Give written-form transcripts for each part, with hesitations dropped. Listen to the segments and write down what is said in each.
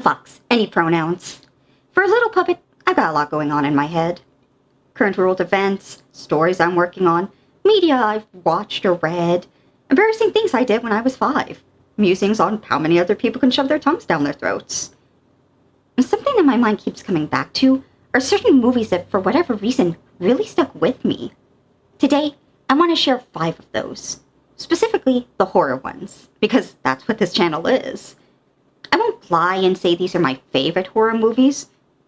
Fox, any pronouns. For a little puppet, I got a lot going on in my head. Current world events, stories I'm working on, media I've watched or read, embarrassing things I did when I was 5, musings on how many other people can shove their tongues down their throats. And something that my mind keeps coming back to are certain movies that, for whatever reason, really stuck with me. Today, I want to share 5 of those. Specifically, the horror ones, because that's what this channel is. I won't lie and say these are my favorite horror movies,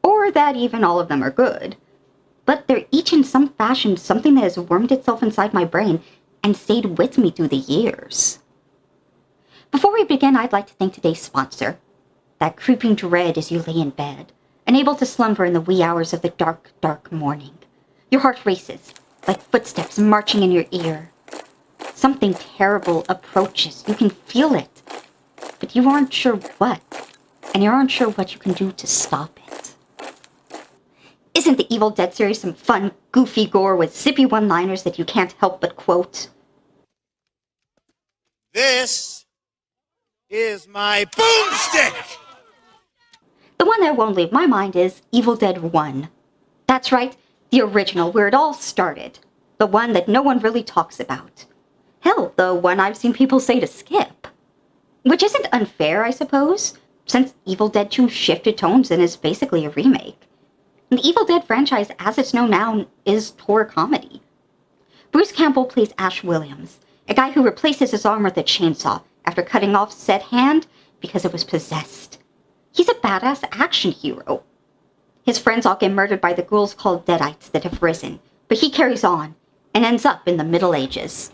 or that even all of them are good. But they're each in some fashion something that has wormed itself inside my brain and stayed with me through the years. Before we begin, I'd like to thank today's sponsor. That creeping dread as you lay in bed, unable to slumber in the wee hours of the dark, dark morning. Your heart races, like footsteps marching in your ear. Something terrible approaches. You can feel it, but you aren't sure what, and you aren't sure what you can do to stop it. Isn't the Evil Dead series some fun, goofy gore with zippy one-liners that you can't help but quote? This is my boomstick! The one that won't leave my mind is Evil Dead 1. That's right, the original where it all started. The one that no one really talks about. Hell, the one I've seen people say to skip. Which isn't unfair, I suppose, since Evil Dead 2 shifted tones and is basically a remake. And the Evil Dead franchise, as it's known now, is horror comedy. Bruce Campbell plays Ash Williams, a guy who replaces his arm with a chainsaw after cutting off said hand because it was possessed. He's a badass action hero. His friends all get murdered by the ghouls called Deadites that have risen, but he carries on and ends up in the Middle Ages.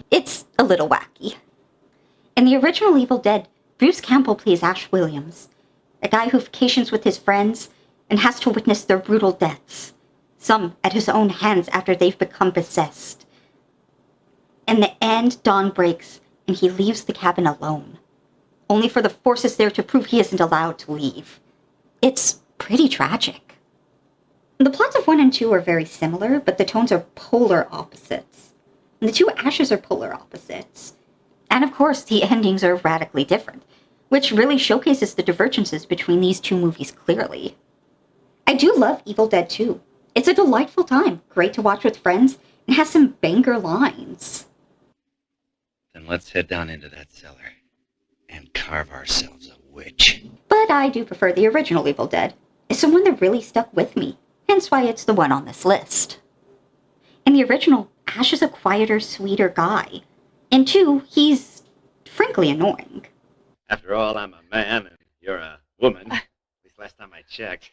It's a little wacky. In the original Evil Dead, Bruce Campbell plays Ash Williams, a guy who vacations with his friends and has to witness their brutal deaths, some at his own hands after they've become possessed. In the end, dawn breaks and he leaves the cabin alone, only for the forces there to prove he isn't allowed to leave. It's pretty tragic. The plots of 1 and 2 are very similar, but the tones are polar opposites. And the 2 Ashes are polar opposites. And of course, the endings are radically different, which really showcases the divergences between these 2 movies clearly. I do love Evil Dead 2. It's a delightful time, great to watch with friends, and has some banger lines. Then let's head down into that cellar and carve ourselves a witch. But I do prefer the original Evil Dead. It's the one that really stuck with me, hence why it's the one on this list. In the original, Ash is a quieter, sweeter guy. In 2, he's frankly annoying. After all, I'm a man and you're a woman. At least last time I checked.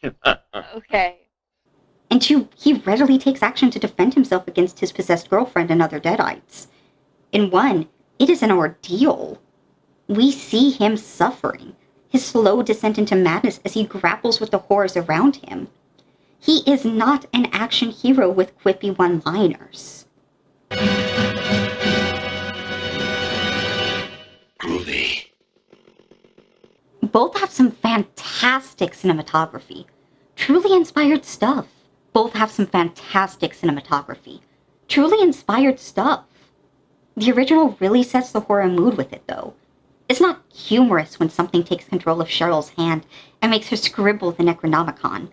Okay. In 2, he readily takes action to defend himself against his possessed girlfriend and other Deadites. In 1, it is an ordeal. We see him suffering, his slow descent into madness as he grapples with the horrors around him. He is not an action hero with quippy one-liners. Groovy. Both have some fantastic cinematography. Truly inspired stuff. Both have some fantastic cinematography. Truly inspired stuff. The original really sets the horror mood with it, though. It's not humorous when something takes control of Cheryl's hand and makes her scribble the Necronomicon.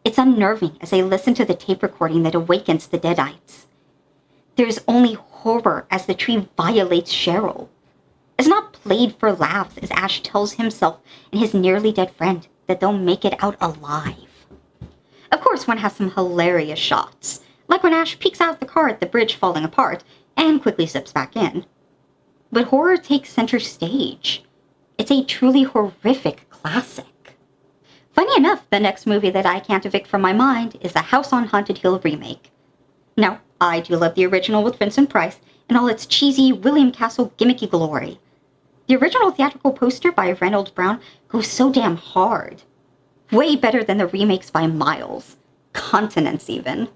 It's unnerving as they listen to the tape recording that awakens the Deadites. There's only horror as the tree violates Cheryl. It's not played for laughs as Ash tells himself and his nearly dead friend that they'll make it out alive. Of course, one has some hilarious shots, like when Ash peeks out the car at the bridge falling apart and quickly zips back in. But horror takes center stage. It's a truly horrific classic. Funny enough, the next movie that I can't evict from my mind is the House on Haunted Hill remake. Now, I do love the original with Vincent Price and all its cheesy William Castle gimmicky glory. The original theatrical poster by Reynolds Brown goes so damn hard. Way better than the remakes by miles. Continents, even.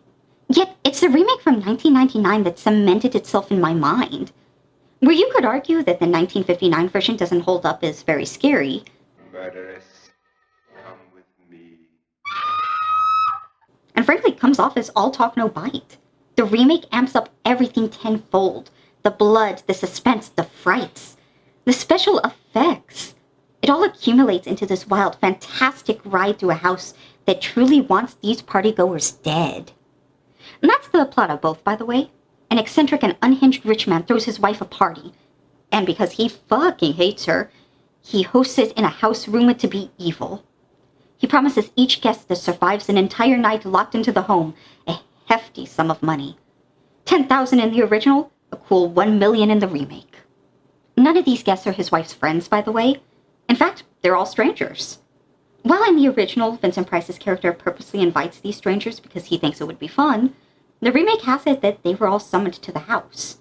Yet, it's the remake from 1999 that cemented itself in my mind. Where you could argue that the 1959 version doesn't hold up is very scary. Murderess, come with me. And frankly comes off as all talk no bite. The remake amps up everything tenfold. The blood, the suspense, the frights. The special effects. It It all accumulates into this wild, fantastic ride through a house that truly wants these partygoers dead. And that's the plot of both, by the way. An eccentric and unhinged rich man throws his wife a party, and because he fucking hates her, he hosts it in a house rumored to be evil. He promises each guest that survives an entire night locked into the home a hefty sum of money. 10,000 in the original, a cool 1 million in the remake. None of these guests are his wife's friends, by the way. In fact, they're all strangers. While in the original, Vincent Price's character purposely invites these strangers because he thinks it would be fun, the remake has it that they were all summoned to the house.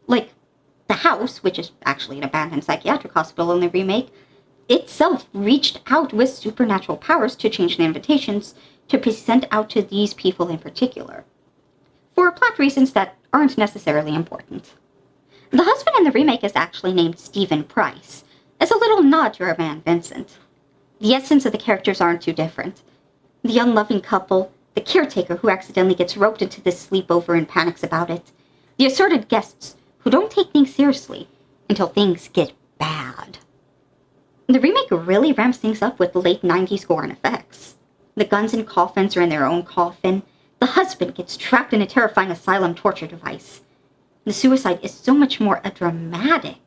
Like, the house, which is actually an abandoned psychiatric hospital in the remake, itself reached out with supernatural powers to change the invitations to be sent out to these people in particular, for plot reasons that aren't necessarily important. The husband in the remake is actually named Stephen Price, as a little nod to our man Vincent. The essence of the characters aren't too different. The unloving couple, the caretaker who accidentally gets roped into this sleepover and panics about it, the assorted guests who don't take things seriously until things get bad. The remake really ramps things up with late 90s gore and effects. The guns and coffins are in their own coffin. The husband gets trapped in a terrifying asylum torture device. The suicide is so much more dramatic.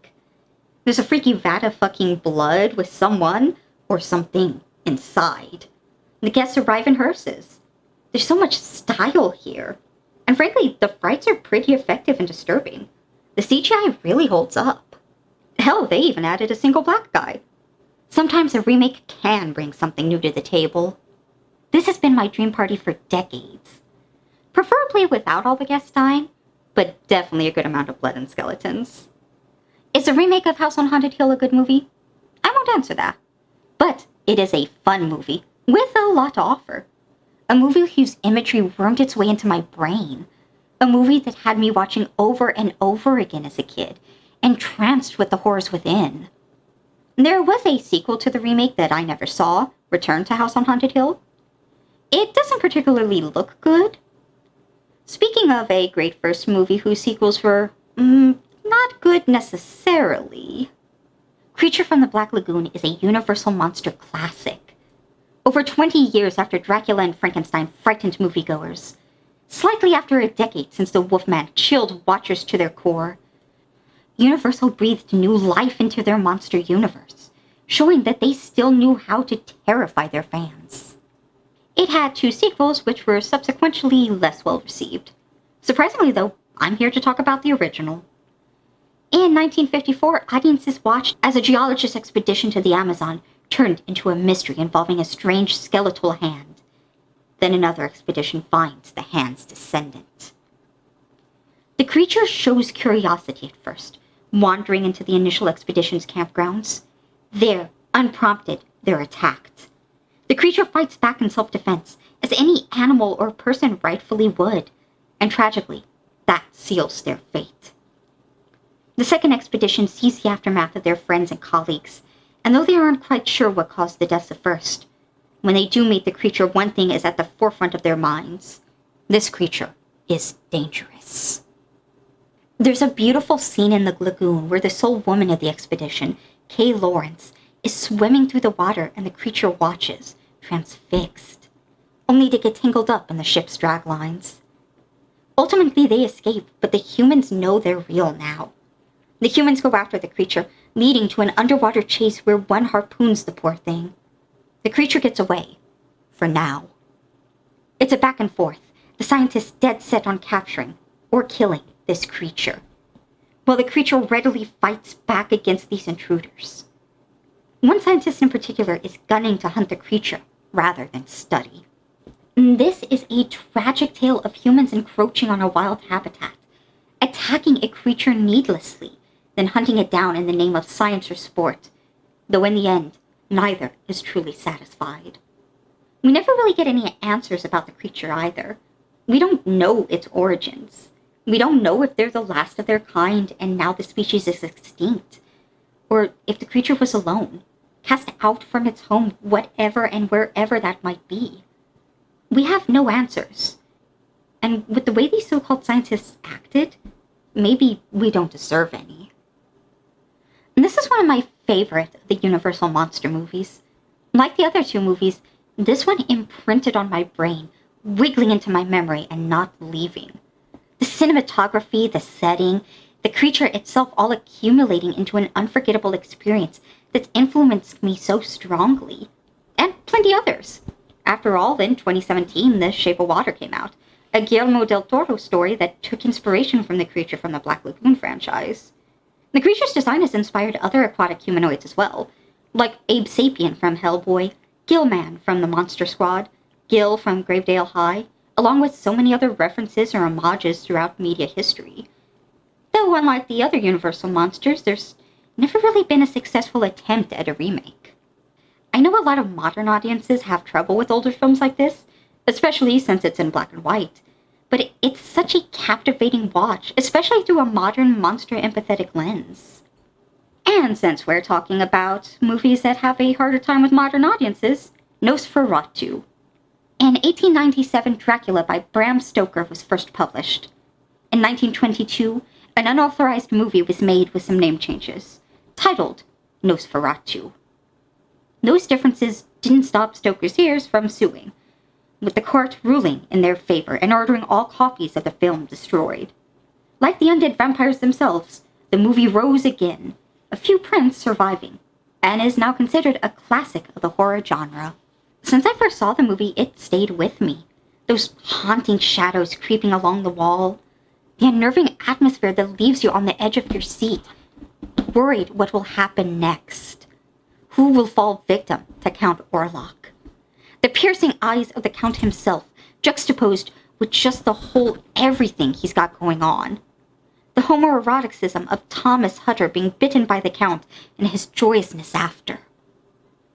There's a freaky vat of fucking blood with someone or something inside. The guests arrive in hearses. There's so much style here. And frankly, the frights are pretty effective and disturbing. The CGI really holds up. Hell, they even added a single black guy. Sometimes a remake can bring something new to the table. This has been my dream party for decades. Preferably without all the guests dying, but definitely a good amount of blood and skeletons. Is a remake of House on Haunted Hill a good movie? I won't answer that. But it is a fun movie, with a lot to offer. A movie whose imagery wormed its way into my brain. A movie that had me watching over and over again as a kid, entranced with the horrors within. There was a sequel to the remake that I never saw, Return to House on Haunted Hill. It doesn't particularly look good. Speaking of a great first movie whose sequels were, not good necessarily, Creature from the Black Lagoon is a Universal monster classic. Over 20 years after Dracula and Frankenstein frightened moviegoers, slightly after a decade since the Wolfman chilled watchers to their core, Universal breathed new life into their monster universe, showing that they still knew how to terrify their fans. It had 2 sequels, which were subsequently less well received. Surprisingly, though, I'm here to talk about the original. In 1954, audiences watched as a geologist expedition to the Amazon turned into a mystery involving a strange skeletal hand. Then another expedition finds the hand's descendant. The creature shows curiosity at first, wandering into the initial expedition's campgrounds. There, unprompted, they're attacked. The creature fights back in self-defense, as any animal or person rightfully would, and tragically, that seals their fate. The second expedition sees the aftermath of their friends and colleagues, and though they aren't quite sure what caused the deaths of first, when they do meet the creature, one thing is at the forefront of their minds. This creature is dangerous. There's a beautiful scene in the lagoon where the sole woman of the expedition, Kay Lawrence, is swimming through the water and the creature watches, transfixed, only to get tangled up in the ship's drag lines. Ultimately, they escape, but the humans know they're real now. The humans go after the creature, leading to an underwater chase where one harpoons the poor thing. The creature gets away. For now. It's a back and forth, the scientists dead set on capturing, or killing, this creature, while the creature readily fights back against these intruders. One scientist in particular is gunning to hunt the creature, rather than study. This is a tragic tale of humans encroaching on a wild habitat, attacking a creature needlessly, then hunting it down in the name of science or sport, though in the end, neither is truly satisfied. We never really get any answers about the creature either. We don't know its origins. We don't know if they're the last of their kind and now the species is extinct, or if the creature was alone, cast out from its home, whatever and wherever that might be. We have no answers. And with the way these so-called scientists acted, maybe we don't deserve any. And this is one of my favorite of the Universal Monster movies. Like the other two movies, this one imprinted on my brain, wiggling into my memory and not leaving. The cinematography, the setting, the creature itself all accumulating into an unforgettable experience that's influenced me so strongly. And plenty others. After all, in 2017, The Shape of Water came out, a Guillermo del Toro story that took inspiration from the creature from the Black Lagoon franchise. The creature's design has inspired other aquatic humanoids as well, like Abe Sapien from Hellboy, Gillman from the Monster Squad, Gil from Gravedale High, along with so many other references or homages throughout media history. Though unlike the other Universal monsters, there's never really been a successful attempt at a remake. I know a lot of modern audiences have trouble with older films like this, especially since it's in black and white, but it's such a captivating watch, especially through a modern monster empathetic lens. And since we're talking about movies that have a harder time with modern audiences, Nosferatu. In 1897, Dracula by Bram Stoker was first published. In 1922, an unauthorized movie was made with some name changes, titled Nosferatu. Those differences didn't stop Stoker's ears from suing, with the court ruling in their favor and ordering all copies of the film destroyed. Like the undead vampires themselves, the movie rose again, a few prints surviving, and is now considered a classic of the horror genre. Since I first saw the movie, it stayed with me. Those haunting shadows creeping along the wall, the unnerving atmosphere that leaves you on the edge of your seat, worried what will happen next. Who will fall victim to Count Orlok? The piercing eyes of the Count himself, juxtaposed with just the whole everything he's got going on. The homoeroticism of Thomas Hutter being bitten by the Count and his joyousness after.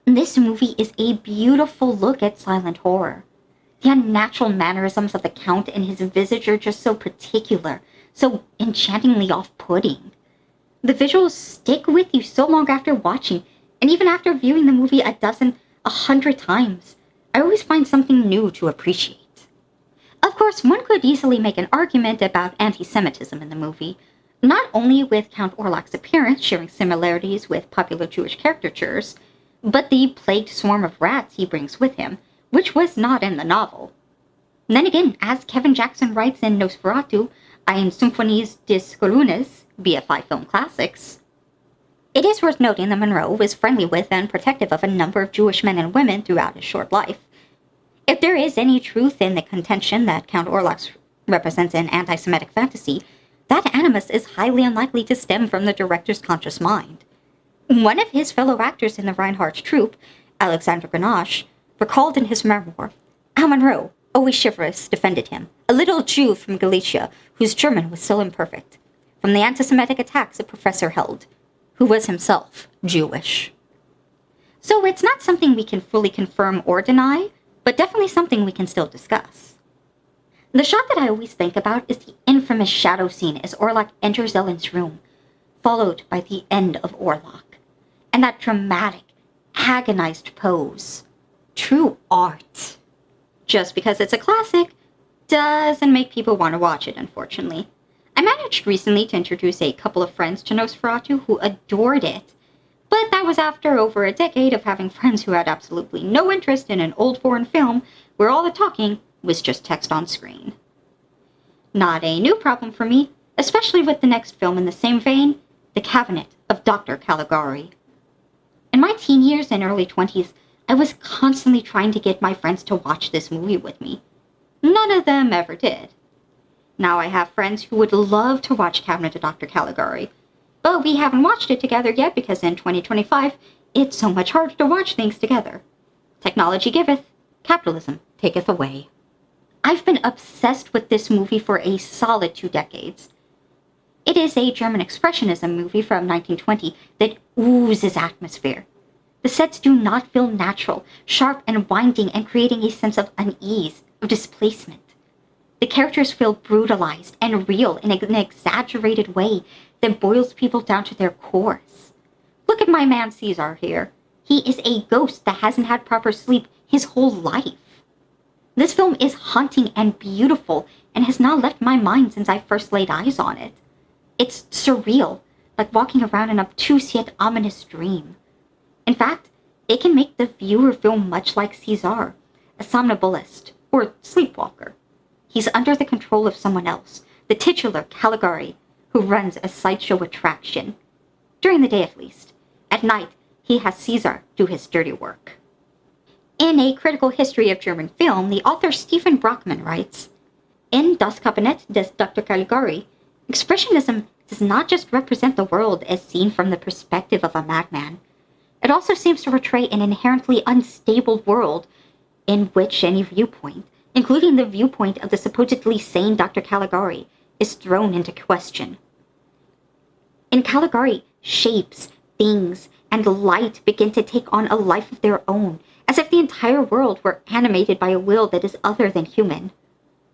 This movie is a beautiful look at silent horror. The unnatural mannerisms of the Count and his visage are just so particular, so enchantingly off-putting. The visuals stick with you so long after watching, and even after viewing the movie 100 times, I always find something new to appreciate. Of course, one could easily make an argument about anti-Semitism in the movie, not only with Count Orlok's appearance sharing similarities with popular Jewish caricatures, but the plagued swarm of rats he brings with him, which was not in the novel. And then again, as Kevin Jackson writes in Nosferatu, Ein Symphonies des Colunes, BFI Film Classics, it is worth noting that Monroe was friendly with and protective of a number of Jewish men and women throughout his short life. If there is any truth in the contention that Count Orlok represents an anti-Semitic fantasy, that animus is highly unlikely to stem from the director's conscious mind. One of his fellow actors in the Reinhardt troupe, Alexander Grenache, recalled in his memoir, how Monroe, always chivalrous, defended him, a little Jew from Galicia whose German was still imperfect, from the anti-Semitic attacks a professor held, who was himself Jewish. So it's not something we can fully confirm or deny, but definitely something we can still discuss. The shot that I always think about is the infamous shadow scene as Orlok enters Ellen's room, followed by the end of Orlok, and that dramatic, agonized pose. True art. Just because it's a classic doesn't make people want to watch it, unfortunately. I managed recently to introduce a couple of friends to Nosferatu who adored it, but that was after over a decade of having friends who had absolutely no interest in an old foreign film where all the talking was just text on screen. Not a new problem for me, especially with the next film in the same vein, The Cabinet of Dr. Caligari. In my teen years and early 20s, I was constantly trying to get my friends to watch this movie with me. None of them ever did. Now I have friends who would love to watch Cabinet of Dr. Caligari, but we haven't watched it together yet because in 2025, it's so much harder to watch things together. Technology giveth, capitalism taketh away. I've been obsessed with this movie for a solid 2 decades. It is a German expressionism movie from 1920 that oozes atmosphere. The sets do not feel natural, sharp and winding and creating a sense of unease, of displacement. The characters feel brutalized and real in an exaggerated way that boils people down to their cores. Look at my man Caesar here. He is a ghost that hasn't had proper sleep his whole life. This film is haunting and beautiful and has not left my mind since I first laid eyes on it. It's surreal, like walking around an obtuse yet ominous dream. In fact, it can make the viewer feel much like Caesar, a somnambulist, or sleepwalker. He's under the control of someone else, the titular Caligari, who runs a sideshow attraction. During the day at least. At night, he has Caesar do his dirty work. In A Critical History of German Film, the author Stephen Brockman writes, "In Das Kabinett des Dr. Caligari, expressionism does not just represent the world as seen from the perspective of a madman. It also seems to portray an inherently unstable world in which any viewpoint, including the viewpoint of the supposedly sane Dr. Caligari, is thrown into question. In Caligari, shapes, things, and light begin to take on a life of their own, as if the entire world were animated by a will that is other than human.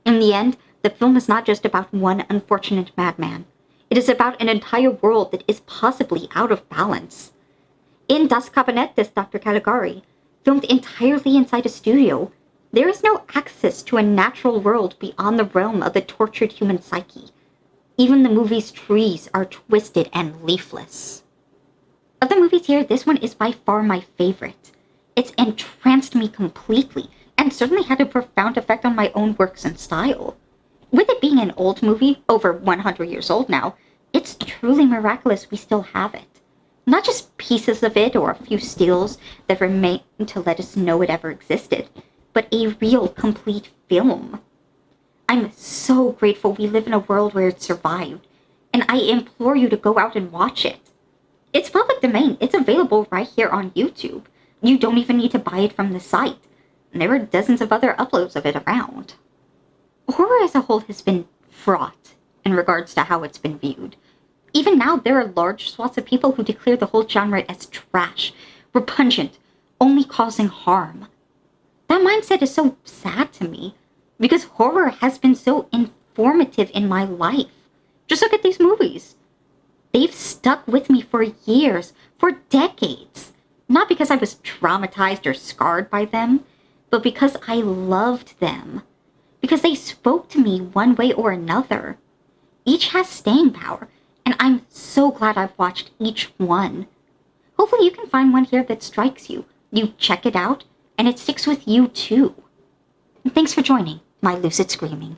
In the end, the film is not just about one unfortunate madman. It is about an entire world that is possibly out of balance. In Das Kabinett des Dr. Caligari, filmed entirely inside a studio, there is no access to a natural world beyond the realm of the tortured human psyche. Even the movie's trees are twisted and leafless. Of the movies here, this one is by far my favorite. It's entranced me completely, and certainly had a profound effect on my own works and style. With it being an old movie, over 100 years old now, it's truly miraculous we still have it. Not just pieces of it or a few stills that remain to let us know it ever existed, but a real, complete film. I'm so grateful we live in a world where it survived, and I implore you to go out and watch it. It's public domain. It's available right here on YouTube. You don't even need to buy it from the site. And there are dozens of other uploads of it around. Horror as a whole has been fraught in regards to how it's been viewed. Even now, there are large swaths of people who declare the whole genre as trash, repugnant, only causing harm. That mindset is so sad to me, because horror has been so informative in my life. Just look at these movies. They've stuck with me for years, for decades. Not because I was traumatized or scarred by them, but because I loved them. Because they spoke to me one way or another. Each has staying power, and I'm so glad I've watched each one. Hopefully you can find one here that strikes you. You check it out, and it sticks with you too. And thanks for joining my lucid screaming.